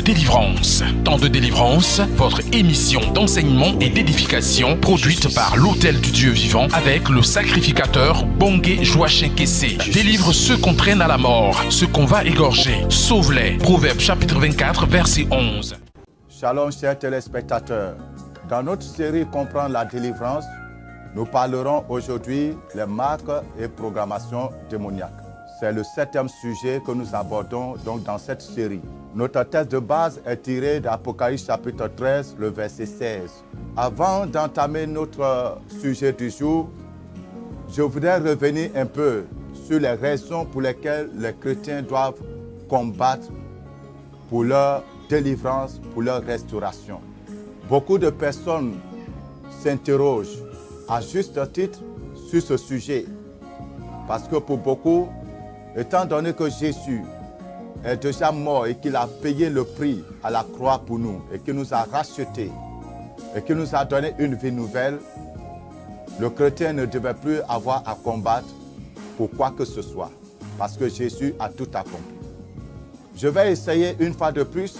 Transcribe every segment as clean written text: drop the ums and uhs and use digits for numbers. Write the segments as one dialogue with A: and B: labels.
A: délivrance. Temps de délivrance, votre émission d'enseignement et d'édification produite par l'Autel du Dieu vivant avec le sacrificateur Bongé Joachim Kessé. Délivre ceux qu'on traîne à la mort, ceux qu'on va égorger. Sauve-les. Proverbe chapitre 24, verset 11.
B: Shalom chers téléspectateurs. Dans notre série Comprendre la délivrance, nous parlerons aujourd'hui les marques et programmations démoniaques. C'est le 7e sujet que nous abordons donc dans cette série. Notre texte de base est tiré d'Apocalypse chapitre 13, le verset 16. Avant d'entamer notre sujet du jour, je voudrais revenir un peu sur les raisons pour lesquelles les chrétiens doivent combattre pour leur délivrance, pour leur restauration. Beaucoup de personnes s'interrogent à juste titre sur ce sujet. Parce que pour beaucoup, étant donné que Jésus est déjà mort et qu'il a payé le prix à la croix pour nous et qu'il nous a rachetés et qu'il nous a donné une vie nouvelle, le chrétien ne devait plus avoir à combattre pour quoi que ce soit parce que Jésus a tout accompli. Je vais essayer une fois de plus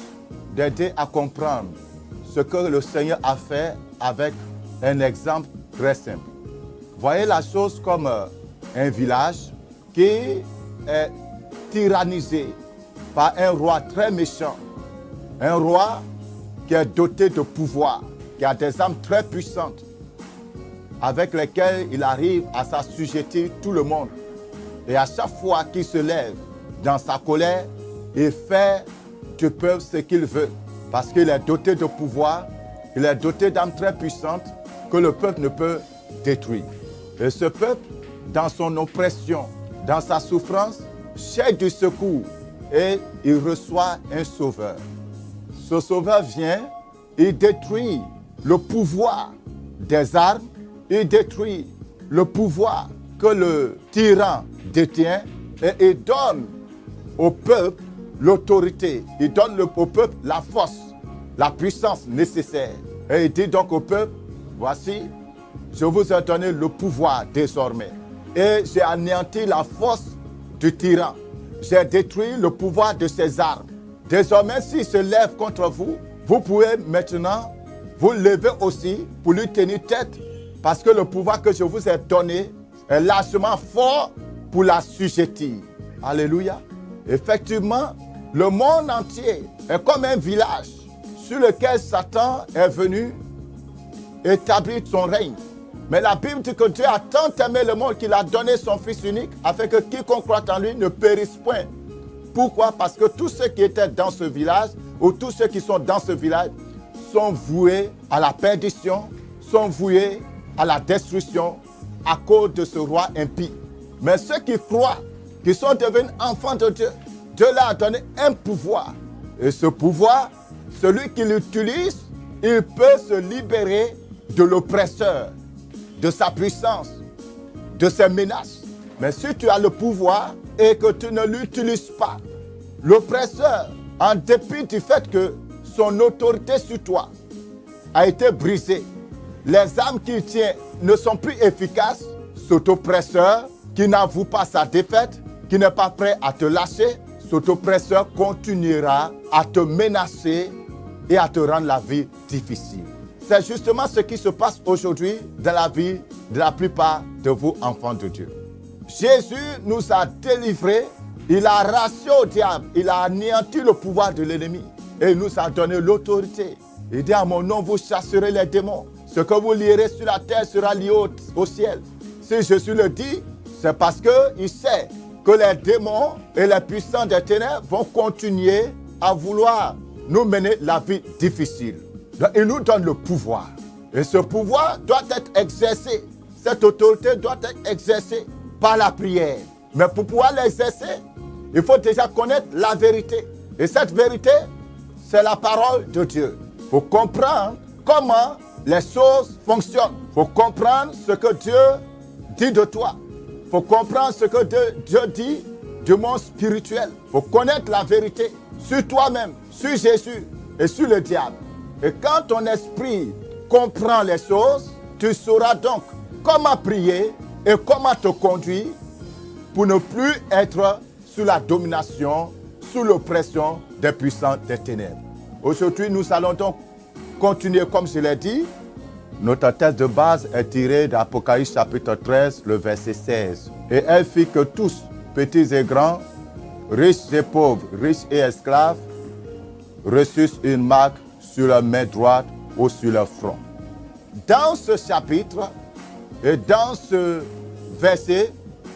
B: d'aider à comprendre ce que le Seigneur a fait avec un exemple très simple. Voyez la chose comme un village qui est tyrannisé par un roi très méchant. Un roi qui est doté de pouvoir, qui a des armes très puissantes avec lesquelles il arrive à s'assujettir tout le monde. Et à chaque fois qu'il se lève dans sa colère, il fait du peuple ce qu'il veut. Parce qu'il est doté de pouvoir, il est doté d'armes très puissantes que le peuple ne peut détruire. Et ce peuple, dans son oppression, dans sa souffrance, cherche du secours et il reçoit un sauveur. Ce sauveur vient, il détruit le pouvoir des armes, il détruit le pouvoir que le tyran détient et il donne au peuple l'autorité, il donne au peuple la force, la puissance nécessaire. Et il dit donc au peuple, voici, je vous ai donné le pouvoir désormais. Et j'ai anéanti la force du tyran. J'ai détruit le pouvoir de ses armes. Désormais, s'il se lève contre vous, vous pouvez maintenant vous lever aussi pour lui tenir tête, parce que le pouvoir que je vous ai donné est largement fort pour l'assujettir. Alléluia. Effectivement, le monde entier est comme un village sur lequel Satan est venu établir son règne. Mais la Bible dit que Dieu a tant aimé le monde qu'il a donné son Fils unique afin que quiconque croit en lui ne périsse point. Pourquoi? Parce que tous ceux qui étaient dans ce village ou tous ceux qui sont dans ce village sont voués à la perdition, sont voués à la destruction à cause de ce roi impie. Mais ceux qui croient, qui sont devenus enfants de Dieu, Dieu leur a donné un pouvoir. Et ce pouvoir, celui qui l'utilise, il peut se libérer de l'oppresseur, de sa puissance, de ses menaces. Mais si tu as le pouvoir et que tu ne l'utilises pas, l'oppresseur, en dépit du fait que son autorité sur toi a été brisée, les armes qu'il tient ne sont plus efficaces, cet oppresseur qui n'avoue pas sa défaite, qui n'est pas prêt à te lâcher, cet oppresseur continuera à te menacer et à te rendre la vie difficile. C'est justement ce qui se passe aujourd'hui dans la vie de la plupart de vous, enfants de Dieu. Jésus nous a délivrés, il a arraché au diable, il a anéanti le pouvoir de l'ennemi et il nous a donné l'autorité. Il dit à mon nom, vous chasserez les démons. Ce que vous lierez sur la terre sera lié au ciel. Si Jésus le dit, c'est parce qu'il sait que les démons et les puissants des ténèbres vont continuer à vouloir nous mener la vie difficile. Donc, il nous donne le pouvoir. Et ce pouvoir doit être exercé. Cette autorité doit être exercée par la prière. Mais pour pouvoir l'exercer, il faut déjà connaître la vérité. Et cette vérité, c'est la parole de Dieu. Il faut comprendre comment les choses fonctionnent. Il faut comprendre ce que Dieu dit de toi. Il faut comprendre ce que Dieu dit du monde spirituel. Il faut connaître la vérité sur toi-même, sur Jésus et sur le diable. Et quand ton esprit comprend les choses, tu sauras donc comment prier et comment te conduire pour ne plus être sous la domination, sous l'oppression des puissants des ténèbres. Aujourd'hui, nous allons donc continuer, comme je l'ai dit. Notre texte de base est tiré d'Apocalypse chapitre 13, le verset 16. Et elle fit que tous, petits et grands, riches et pauvres, riches et esclaves, reçussent une marque sur leur main droite ou sur leur front. Dans ce chapitre et dans ce verset,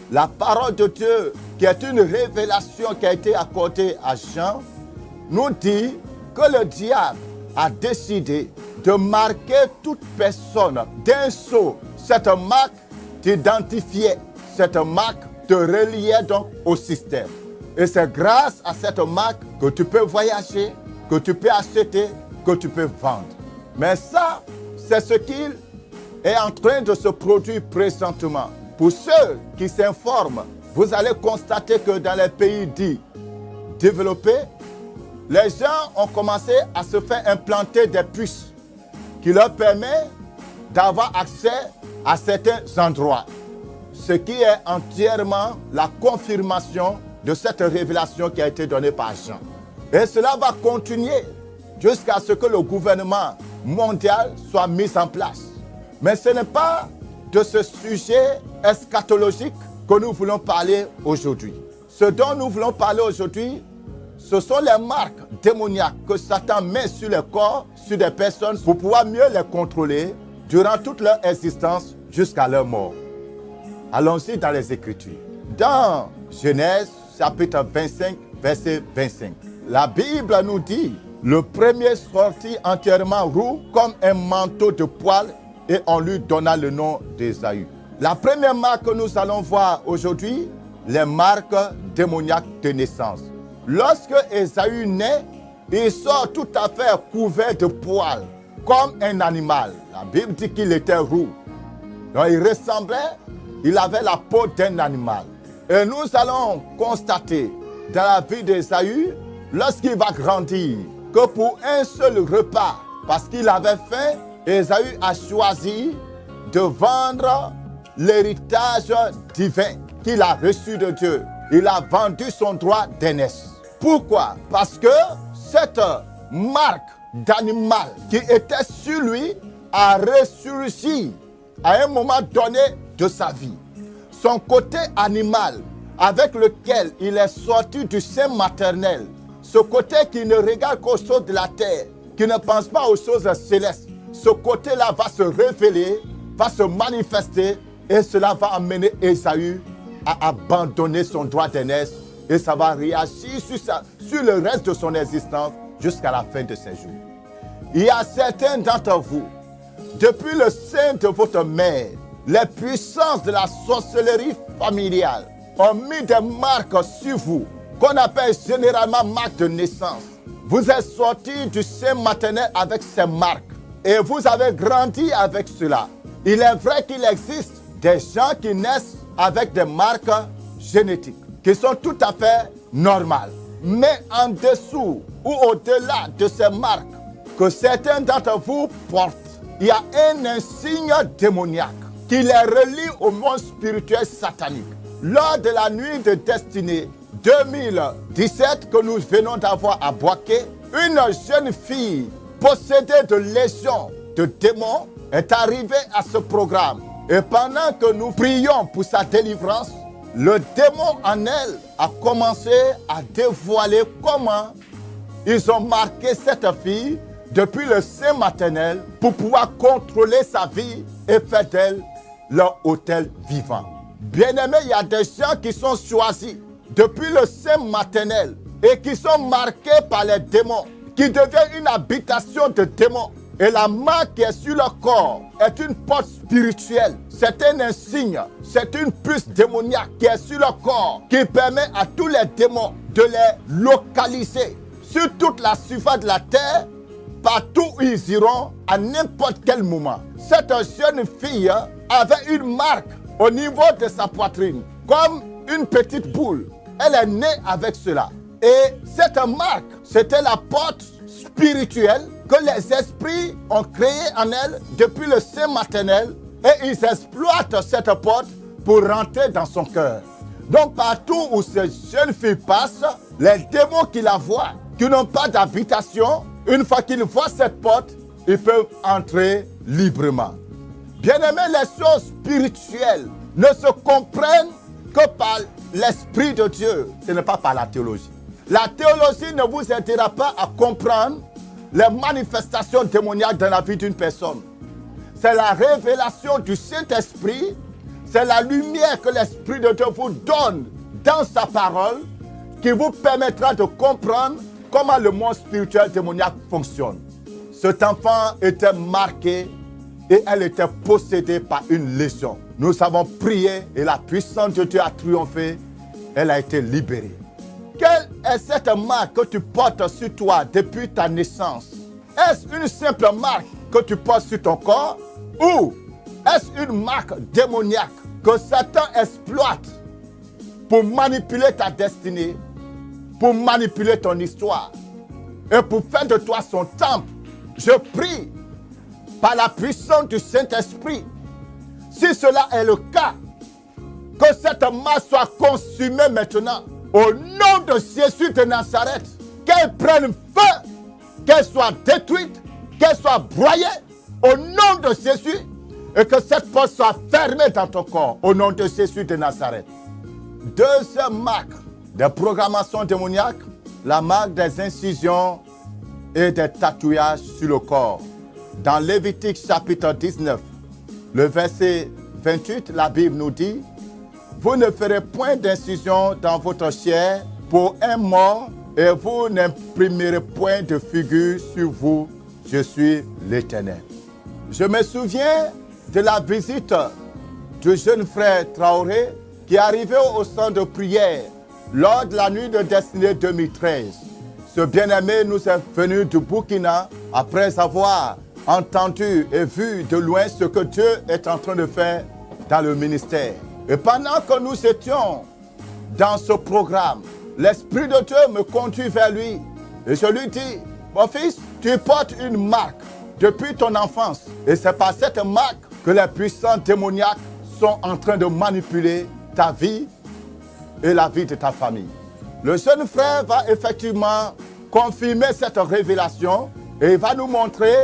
B: la parole de Dieu, qui est une révélation qui a été accordée à Jean, nous dit que le diable a décidé de marquer toute personne d'un sceau. Cette marque t'identifiait, cette marque te reliait donc au système. Et c'est grâce à cette marque que tu peux voyager, que tu peux acheter, que tu peux vendre. Mais ça, c'est ce qu'il est en train de se produire présentement. Pour ceux qui s'informent, vous allez constater que dans les pays dits développés, les gens ont commencé à se faire implanter des puces qui leur permettent d'avoir accès à certains endroits. Ce qui est entièrement la confirmation de cette révélation qui a été donnée par Jean. Et cela va continuer jusqu'à ce que le gouvernement mondial soit mis en place. Mais ce n'est pas de ce sujet eschatologique que nous voulons parler aujourd'hui. Ce dont nous voulons parler aujourd'hui, ce sont les marques démoniaques que Satan met sur les corps, sur des personnes pour pouvoir mieux les contrôler durant toute leur existence jusqu'à leur mort. Allons-y dans les Écritures. Dans Genèse, chapitre 25, verset 25, la Bible nous dit « Le premier sortit entièrement roux comme un manteau de poil et on lui donna le nom d'Ésaü. » La première marque que nous allons voir aujourd'hui, les marques démoniaques de naissance. Lorsque Ésaü naît, il sort tout à fait couvert de poils, comme un animal. La Bible dit qu'il était roux. Donc il ressemblait, il avait la peau d'un animal. Et nous allons constater dans la vie d'Ésaü, lorsqu'il va grandir, que pour un seul repas, parce qu'il avait faim, Ésaü a choisi de vendre l'héritage divin qu'il a reçu de Dieu. Il a vendu son droit d'aînesse. Pourquoi? Parce que cette marque d'animal qui était sur lui a ressurgi à un moment donné de sa vie. Son côté animal avec lequel il est sorti du sein maternel, ce côté qui ne regarde qu'aux choses de la terre, qui ne pense pas aux choses célestes, ce côté-là va se révéler, va se manifester et cela va amener Ésaü à abandonner son droit d'aînesse et ça va réagir sur le reste de son existence jusqu'à la fin de ses jours. Il y a certains d'entre vous, depuis le sein de votre mère, les puissances de la sorcellerie familiale ont mis des marques sur vous, qu'on appelle généralement marques de naissance. Vous êtes sortis du sein maternel avec ces marques et vous avez grandi avec cela. Il est vrai qu'il existe des gens qui naissent avec des marques génétiques qui sont tout à fait normales. Mais en dessous ou au-delà de ces marques que certains d'entre vous portent, il y a un insigne démoniaque qui les relie au monde spirituel satanique. Lors de la nuit de destinée 2017 que nous venons d'avoir à Boaké, une jeune fille possédée de légions de démons est arrivée à ce programme. Et pendant que nous prions pour sa délivrance, le démon en elle a commencé à dévoiler comment ils ont marqué cette fille depuis le sein maternel pour pouvoir contrôler sa vie et faire d'elle leur autel vivant. Bien-aimés, il y a des gens qui sont choisis depuis le sein maternel et qui sont marqués par les démons, qui deviennent une habitation de démons. Et la marque qui est sur leur corps est une porte spirituelle. C'est un insigne, c'est une puce démoniaque qui est sur leur corps, qui permet à tous les démons de les localiser sur toute la surface de la terre, partout où ils iront, à n'importe quel moment. Cette jeune fille avait une marque au niveau de sa poitrine, comme une petite boule. Elle est née avec cela. Et cette marque, c'était la porte spirituelle que les esprits ont créée en elle depuis le sein maternel et ils exploitent cette porte pour rentrer dans son cœur. Donc partout où cette jeune fille passe, les démons qui la voient, qui n'ont pas d'habitation, Une fois qu'ils voient cette porte, ils peuvent entrer librement. Bien-aimés, les choses spirituelles ne se comprennent que par l'Esprit de Dieu. Ce n'est pas par la théologie. La théologie ne vous aidera pas à comprendre les manifestations démoniaques dans la vie d'une personne. C'est la révélation du Saint-Esprit, c'est la lumière que l'Esprit de Dieu vous donne dans sa parole qui vous permettra de comprendre comment le monde spirituel démoniaque fonctionne. Cet enfant était marqué et elle était possédée par une légion. Nous avons prié et la puissance de Dieu a triomphé. Elle a été libérée. Quelle est cette marque que tu portes sur toi depuis ta naissance? Est-ce une simple marque que tu portes sur ton corps? Ou est-ce une marque démoniaque que Satan exploite pour manipuler ta destinée, pour manipuler ton histoire et pour faire de toi son temple? Je prie par la puissance du Saint-Esprit, si cela est le cas, que cette marque soit consumée maintenant. Au nom de Jésus de Nazareth, qu'elle prenne feu, qu'elle soit détruite, qu'elle soit broyée, au nom de Jésus, et que cette porte soit fermée dans ton corps, au nom de Jésus de Nazareth. Deuxième marque de programmation démoniaque, la marque des incisions et des tatouages sur le corps. Dans Lévitique chapitre 19, le verset 28, la Bible nous dit: vous ne ferez point d'incision dans votre chair pour un mort, et vous n'imprimerez point de figure sur vous. Je suis l'Éternel. Je me souviens de la visite du jeune frère Traoré qui est arrivé au centre de prière lors de la nuit de destinée 2013. Ce bien-aimé nous est venu du Burkina après avoir entendu et vu de loin ce que Dieu est en train de faire dans le ministère. Et pendant que nous étions dans ce programme, l'Esprit de Dieu me conduit vers lui. Et je lui dis: mon fils, tu portes une marque depuis ton enfance. Et c'est par cette marque que les puissances démoniaques sont en train de manipuler ta vie et la vie de ta famille. Le jeune frère va effectivement confirmer cette révélation et il va nous montrer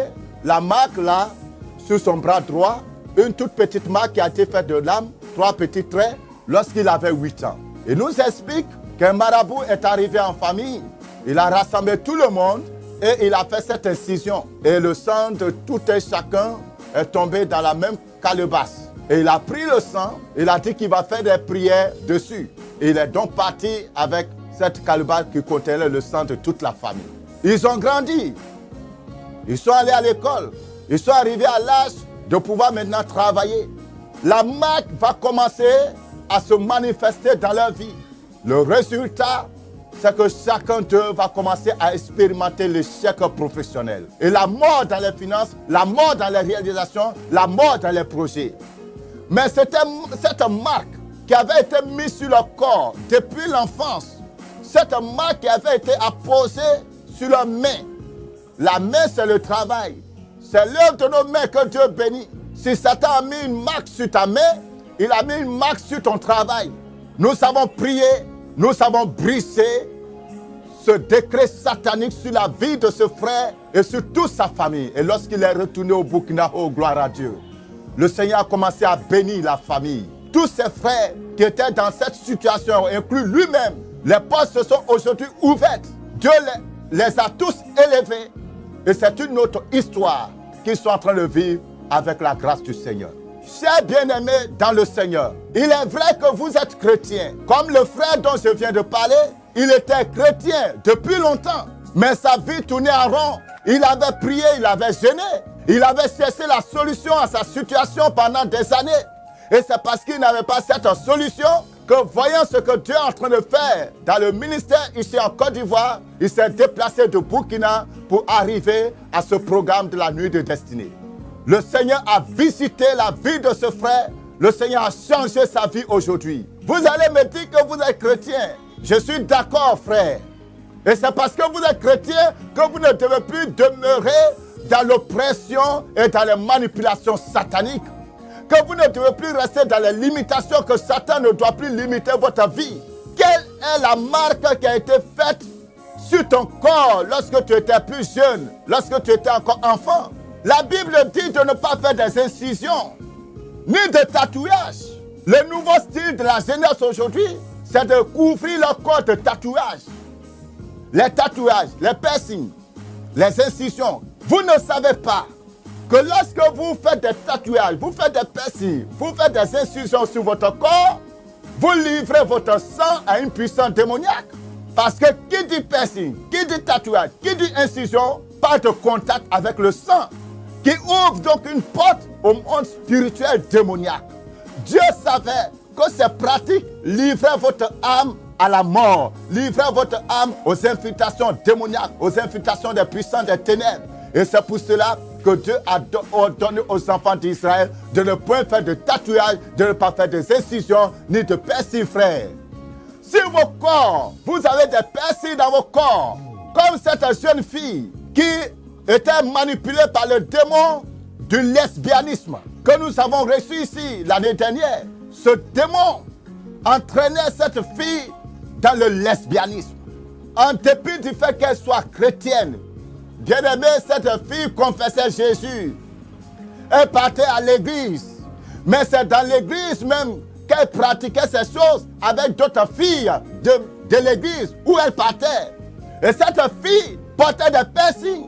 B: la marque là, sur son bras droit, une toute petite marque qui a été faite de lame, 3 petits traits, lorsqu'il avait 8 ans. Il nous explique qu'un marabout est arrivé en famille, il a rassemblé tout le monde et il a fait cette incision. Et le sang de tout et chacun est tombé dans la même calebasse. Et il a pris le sang, il a dit qu'il va faire des prières dessus. Et il est donc parti avec cette calebasse qui contenait le sang de toute la famille. Ils ont grandi, ils sont allés à l'école, ils sont arrivés à l'âge de pouvoir maintenant travailler. La marque va commencer à se manifester dans leur vie. Le résultat, c'est que chacun d'eux va commencer à expérimenter l'échec professionnel. Et la mort dans les finances, la mort dans les réalisations, la mort dans les projets. Mais c'était cette marque qui avait été mise sur leur corps depuis l'enfance. Cette marque qui avait été apposée sur leurs mains. La main, c'est le travail. C'est l'œuvre de nos mains que Dieu bénit. Si Satan a mis une marque sur ta main, il a mis une marque sur ton travail. Nous avons prié, nous avons brisé ce décret satanique sur la vie de ce frère et sur toute sa famille. Et lorsqu'il est retourné au Burkina, oh gloire à Dieu, le Seigneur a commencé à bénir la famille. Tous ses frères qui étaient dans cette situation, inclus lui-même, les portes se sont aujourd'hui ouvertes. Dieu les a tous élevés. Et c'est une autre histoire qu'ils sont en train de vivre avec la grâce du Seigneur. Chers bien-aimés dans le Seigneur, il est vrai que vous êtes chrétiens. Comme le frère dont je viens de parler, il était chrétien depuis longtemps. Mais sa vie tournait en rond. Il avait prié, il avait jeûné. Il avait cherché la solution à sa situation pendant des années. Et c'est parce qu'il n'avait pas cette solution que, voyant ce que Dieu est en train de faire dans le ministère ici en Côte d'Ivoire, il s'est déplacé de Burkina pour arriver à ce programme de la nuit de destinée. Le Seigneur a visité la vie de ce frère. Le Seigneur a changé sa vie aujourd'hui. Vous allez me dire que vous êtes chrétien. Je suis d'accord, frère. Et c'est parce que vous êtes chrétien que vous ne devez plus demeurer dans l'oppression et dans les manipulations sataniques. Que vous ne devez plus rester dans les limitations, que Satan ne doit plus limiter votre vie. Quelle est la marque qui a été faite sur ton corps lorsque tu étais plus jeune, lorsque tu étais encore enfant. La Bible dit de ne pas faire des incisions, ni de tatouages. Le nouveau style de la jeunesse aujourd'hui, c'est de couvrir le corps de tatouages. Les tatouages, les piercings, les incisions. Vous ne savez pas que lorsque vous faites des tatouages, vous faites des piercings, vous faites des incisions sur votre corps, vous livrez votre sang à une puissance démoniaque. Parce que qui dit piercing, qui dit tatouage, qui dit incision, parle de contact avec le sang, qui ouvre donc une porte au monde spirituel démoniaque. Dieu savait que ces pratiques livraient votre âme à la mort, livraient votre âme aux infiltrations démoniaques, aux infiltrations des puissants des ténèbres. Et c'est pour cela que Dieu a ordonné aux enfants d'Israël de ne point faire de tatouage, de ne pas faire des incisions, ni de piercings, frères. Si vos corps, vous avez des piercings dans vos corps, comme cette jeune fille qui était manipulée par le démon du lesbianisme que nous avons reçu ici l'année dernière, ce démon entraînait cette fille dans le lesbianisme. En dépit du fait qu'elle soit chrétienne, bien aimée, cette fille confessait Jésus. Elle partait à l'église. Mais c'est dans l'église même qu'elle pratiquait ces choses avec d'autres filles de l'église où elle partait. Et cette fille portait des piercings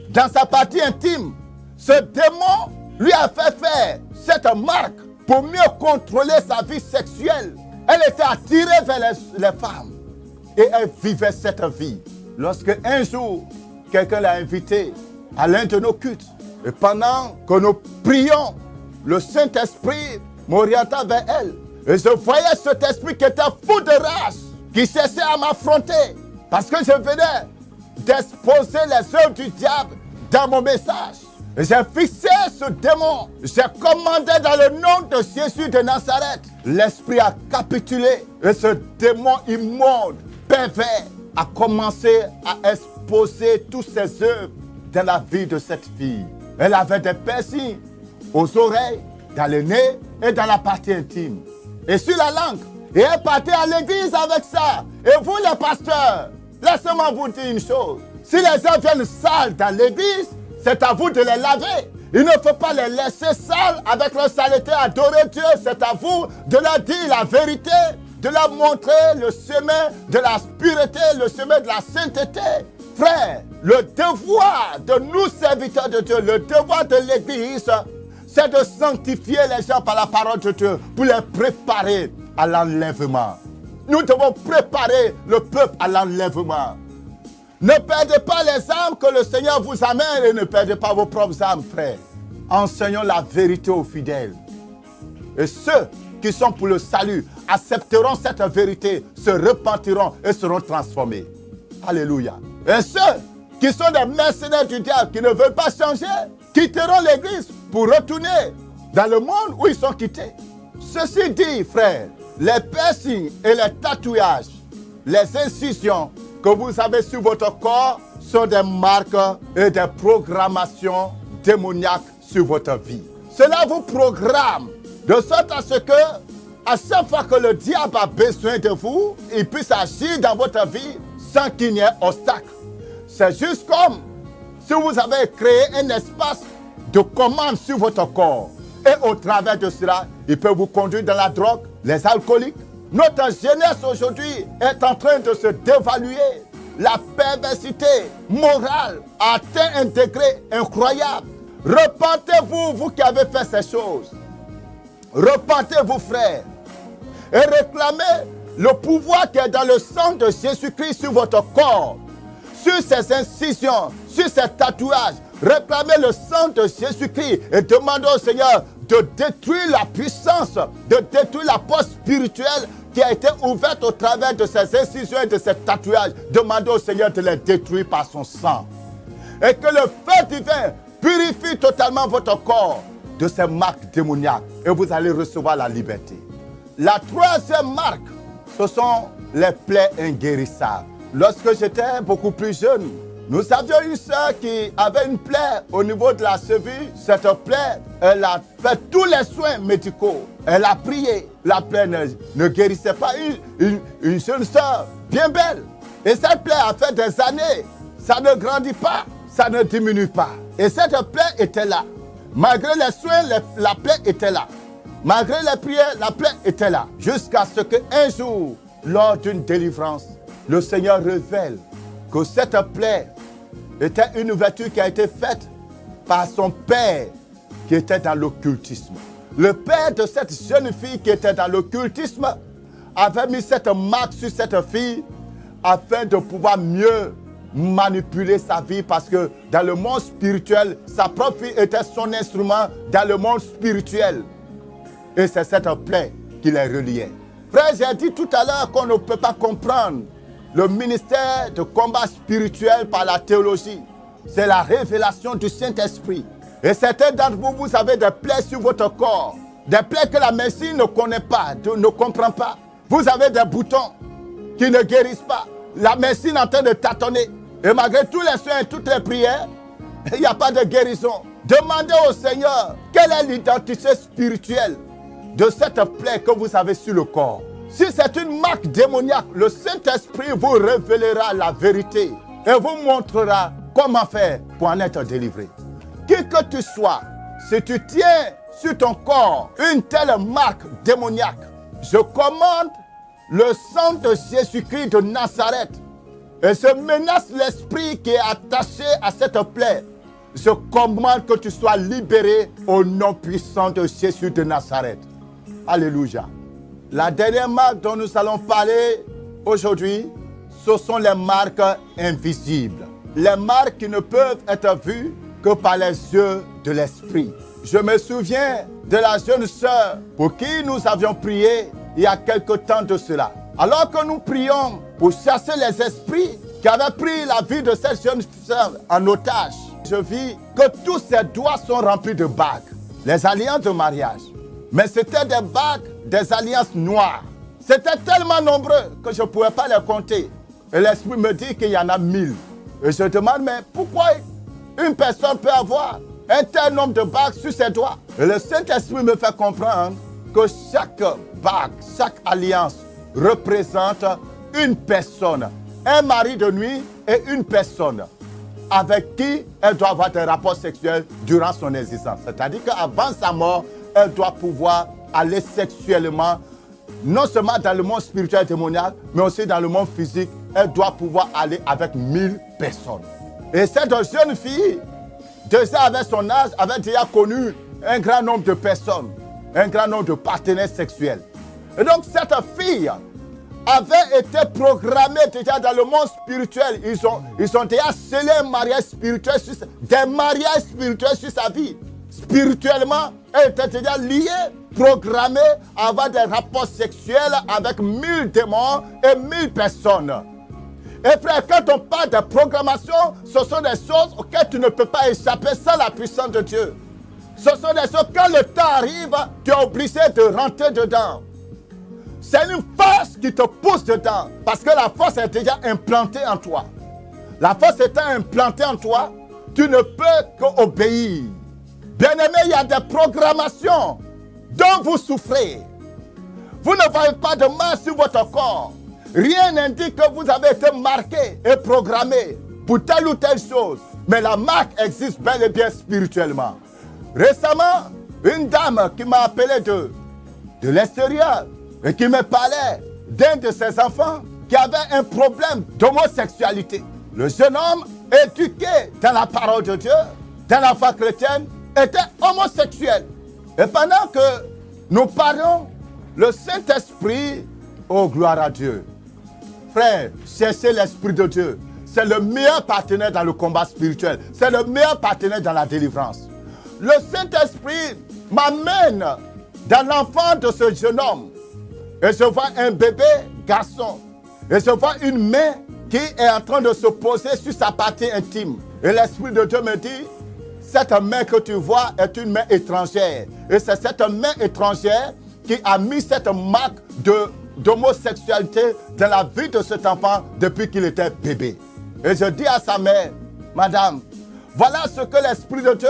B: dans sa partie intime. Ce démon lui a fait faire cette marque pour mieux contrôler sa vie sexuelle. Elle était attirée vers les femmes et elle vivait cette vie. Lorsque un jour, quelqu'un l'a invitée à l'un de nos cultes, et pendant que nous prions, le Saint-Esprit m'orienta vers elle. Et je voyais cet esprit qui était fou de rage, qui cessait à m'affronter, parce que je venais d'exposer les œuvres du diable dans mon message. Et j'ai fixé ce démon. J'ai commandé dans le nom de Jésus de Nazareth. L'esprit a capitulé. Et ce démon immonde, pervers, a commencé à exposer toutes ses œuvres dans la vie de cette fille. Elle avait des piercings aux oreilles, dans le nez et dans la partie intime. Et sur la langue. Et elle partait à l'église avec ça. Et vous les pasteurs, laissez-moi vous dire une chose. Si les gens viennent sales dans l'église, c'est à vous de les laver. Il ne faut pas les laisser sales avec leur saleté, adorer Dieu. C'est à vous de leur dire la vérité, de leur montrer le chemin de la pureté, le chemin de la sainteté. Frère, le devoir de nous serviteurs de Dieu, le devoir de l'église, c'est de sanctifier les gens par la parole de Dieu pour les préparer à l'enlèvement. Nous devons préparer le peuple à l'enlèvement. Ne perdez pas les âmes que le Seigneur vous amène et ne perdez pas vos propres âmes, frères. Enseignons la vérité aux fidèles. Et ceux qui sont pour le salut accepteront cette vérité, se repentiront et seront transformés. Alléluia. Et ceux qui sont des mercenaires du diable, qui ne veulent pas changer, quitteront l'église pour retourner dans le monde où ils sont quittés. Ceci dit, frères, les piercings et les tatouages, les incisions que vous avez sur votre corps sont des marques et des programmations démoniaques sur votre vie. Cela vous programme de sorte à ce que, à chaque fois que le diable a besoin de vous, il puisse agir dans votre vie sans qu'il n'y ait obstacle. C'est juste comme si vous avez créé un espace de commande sur votre corps. Et au travers de cela, il peut vous conduire dans la drogue, les alcooliques. Notre jeunesse aujourd'hui est en train de se dévaluer. La perversité morale a atteint un degré incroyable. Repentez-vous, vous qui avez fait ces choses. Repentez-vous, frères. Et réclamez le pouvoir qui est dans le sang de Jésus-Christ sur votre corps, sur ces incisions, sur ces tatouages. Réclamez le sang de Jésus-Christ et demandez au Seigneur de détruire la puissance, de détruire la porte spirituelle qui a été ouverte au travers de ces incisions et de ces tatouages. Demandez au Seigneur de les détruire par son sang. Et que le feu divin purifie totalement votre corps de ces marques démoniaques. Et vous allez recevoir la liberté. La troisième marque, ce sont les plaies inguérissables. Lorsque j'étais beaucoup plus jeune, nous avions une sœur qui avait une plaie au niveau de la cheville. Cette plaie, elle a fait tous les soins médicaux. Elle a prié. La plaie ne guérissait pas. Une jeune sœur bien belle. Et cette plaie a fait des années. Ça ne grandit pas, ça ne diminue pas. Et cette plaie était là. Malgré les soins, la plaie était là. Malgré les prières, la plaie était là. Jusqu'à ce qu'un jour, lors d'une délivrance, le Seigneur révèle que cette plaie était une ouverture qui a été faite par son père qui était dans l'occultisme. Le père de cette jeune fille qui était dans l'occultisme avait mis cette marque sur cette fille afin de pouvoir mieux manipuler sa vie, parce que dans le monde spirituel, sa propre fille était son instrument dans le monde spirituel. Et c'est cette plaie qui les reliait. Frère, j'ai dit tout à l'heure qu'on ne peut pas comprendre le ministère de combat spirituel par la théologie. C'est la révélation du Saint-Esprit. Et certains d'entre vous, vous avez des plaies sur votre corps. Des plaies que la médecine ne connaît pas, ne comprend pas. Vous avez des boutons qui ne guérissent pas. La médecine est en train de tâtonner. Et malgré tous les soins et toutes les prières, il n'y a pas de guérison. Demandez au Seigneur quelle est l'identité spirituelle de cette plaie que vous avez sur le corps. Si c'est une marque démoniaque, le Saint-Esprit vous révélera la vérité et vous montrera comment faire pour en être délivré. Qui que tu sois, si tu tiens sur ton corps une telle marque démoniaque, je commande le sang de Jésus-Christ de Nazareth et je menace l'esprit qui est attaché à cette plaie. Je commande que tu sois libéré au nom puissant de Jésus de Nazareth. Alléluia. La dernière marque dont nous allons parler aujourd'hui, ce sont les marques invisibles. Les marques qui ne peuvent être vues que par les yeux de l'esprit. Je me souviens de la jeune sœur pour qui nous avions prié il y a quelque temps de cela. Alors que nous prions pour chasser les esprits qui avaient pris la vie de cette jeune sœur en otage, je vis que tous ses doigts sont remplis de bagues, les alliances de mariage. Mais c'était des bagues, des alliances noires. C'était tellement nombreux que je ne pouvais pas les compter. Et l'esprit me dit qu'il y en a 1000. Et je demande, mais pourquoi une personne peut avoir un tel nombre de bagues sur ses doigts? Et le Saint-Esprit me fait comprendre que chaque bague, chaque alliance représente une personne, un mari de nuit et une personne avec qui elle doit avoir des rapports sexuels durant son existence. C'est-à-dire qu'avant sa mort, elle doit pouvoir aller sexuellement, non seulement dans le monde spirituel démoniaque, mais aussi dans le monde physique. Elle doit pouvoir aller avec 1000 personnes. Et cette jeune fille, déjà avec son âge, avait déjà connu un grand nombre de personnes, un grand nombre de partenaires sexuels. Et donc cette fille avait été programmée déjà dans le monde spirituel. Ils ont déjà scellé un mariage spirituel, des mariages spirituels sur sa vie. Spirituellement, elle était déjà liée, programmée à avoir des rapports sexuels avec 1000 démons et 1000 personnes. Et frère, quand on parle de programmation, ce sont des choses auxquelles tu ne peux pas échapper sans la puissance de Dieu. Ce sont des choses, quand le temps arrive, tu es obligé de rentrer dedans. C'est une force qui te pousse dedans, parce que la force est déjà implantée en toi. La force étant implantée en toi, tu ne peux qu'obéir. Bien-aimés, il y a des programmations dont vous souffrez. Vous ne voyez pas de marque sur votre corps. Rien n'indique que vous avez été marqué et programmé pour telle ou telle chose. Mais la marque existe bel et bien spirituellement. Récemment, une dame qui m'a appelé de l'extérieur et qui me parlait d'un de ses enfants qui avait un problème d'homosexualité. Le jeune homme, éduqué dans la parole de Dieu, dans la foi chrétienne, était homosexuel. Et pendant que nous parlons, le Saint-Esprit, oh gloire à Dieu. Frère, cherchez l'Esprit de Dieu. C'est le meilleur partenaire dans le combat spirituel. C'est le meilleur partenaire dans la délivrance. Le Saint-Esprit m'amène dans l'enfant de ce jeune homme. Et je vois un bébé garçon. Et je vois une main qui est en train de se poser sur sa partie intime. Et l'Esprit de Dieu me dit, cette main que tu vois est une main étrangère. Et c'est cette main étrangère qui a mis cette marque d'homosexualité dans la vie de cet enfant depuis qu'il était bébé. Et je dis à sa mère, madame, voilà ce que l'Esprit de Dieu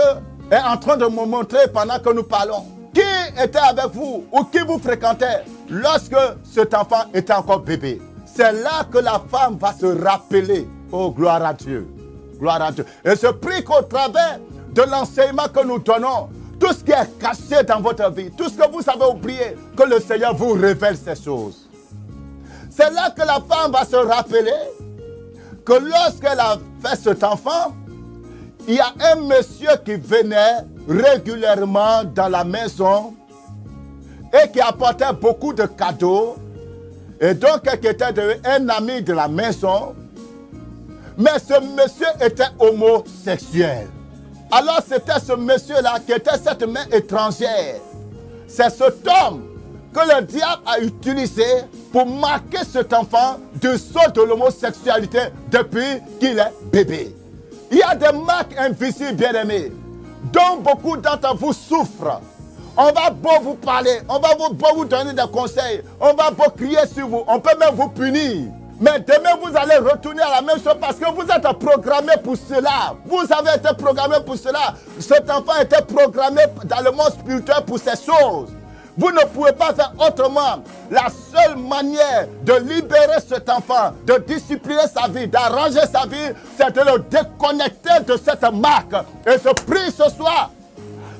B: est en train de me montrer pendant que nous parlons. Qui était avec vous ou qui vous fréquentait lorsque cet enfant était encore bébé? c'est là que la femme va se rappeler. Oh, gloire à Dieu. Gloire à Dieu. Et je prie qu'au travers de l'enseignement que nous donnons, tout ce qui est caché dans votre vie, tout ce que vous avez oublié, que le Seigneur vous révèle ces choses. C'est là que la femme va se rappeler que lorsqu'elle a fait cet enfant, il y a un monsieur qui venait régulièrement dans la maison et qui apportait beaucoup de cadeaux, et donc qui était devenu un ami de la maison. Mais ce monsieur était homosexuel. Alors c'était ce monsieur-là qui était cette main étrangère. C'est cet homme que le diable a utilisé pour marquer cet enfant du saut de l'homosexualité depuis qu'il est bébé. Il y a des marques invisibles, bien-aimés, dont beaucoup d'entre vous souffrent. On va beau vous parler, on va beau vous donner des conseils, on va beau crier sur vous, on peut même vous punir. Mais demain, vous allez retourner à la même chose parce que vous êtes programmé pour cela. Vous avez été programmé pour cela. Cet enfant était programmé dans le monde spirituel pour ces choses. Vous ne pouvez pas faire autrement. La seule manière de libérer cet enfant, de discipliner sa vie, d'arranger sa vie, c'est de le déconnecter de cette marque. Et je prie ce soir,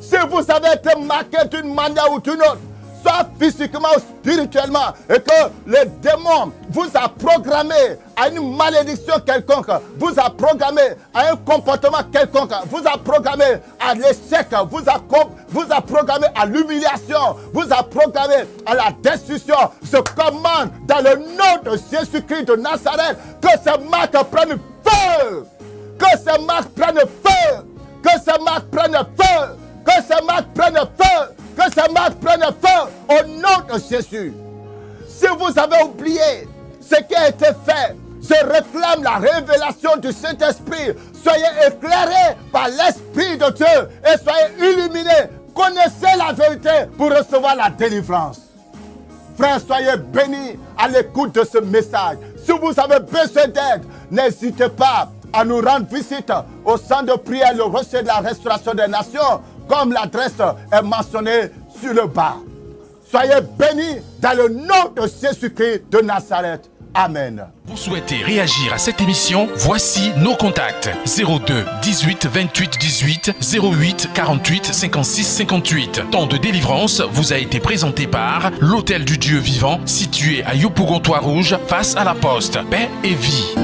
B: si vous avez été marqué d'une manière ou d'une autre, soit physiquement ou spirituellement, et que le démon vous a programmé à une malédiction quelconque, vous a programmé à un comportement quelconque, vous a programmé à l'échec, vous a programmé à l'humiliation, vous a programmé à la destruction, je commande dans le nom de Jésus-Christ de Nazareth que ces marques prennent feu, que ces marques prennent feu, que ces marques prennent feu, que ces marques prennent feu, que ces marques prennent feu au nom de Jésus. Si vous avez oublié ce qui a été fait, je réclame la révélation du Saint-Esprit. Soyez éclairés par l'Esprit de Dieu et soyez illuminés. Connaissez la vérité pour recevoir la délivrance. Frères, soyez bénis à l'écoute de ce message. Si vous avez besoin d'aide, n'hésitez pas à nous rendre visite au centre de prière, le rocher de la restauration des nations, comme l'adresse est mentionnée sur le bas. Soyez bénis dans le nom de Jésus-Christ de Nazareth. Amen.
A: Vous souhaitez réagir à cette émission? Voici nos contacts. 02 18 28 18 08 48 56 58. Temps de délivrance vous a été présenté par l'Hôtel du Dieu Vivant, situé à Yopougontois Rouge, face à la Poste. Paix et vie.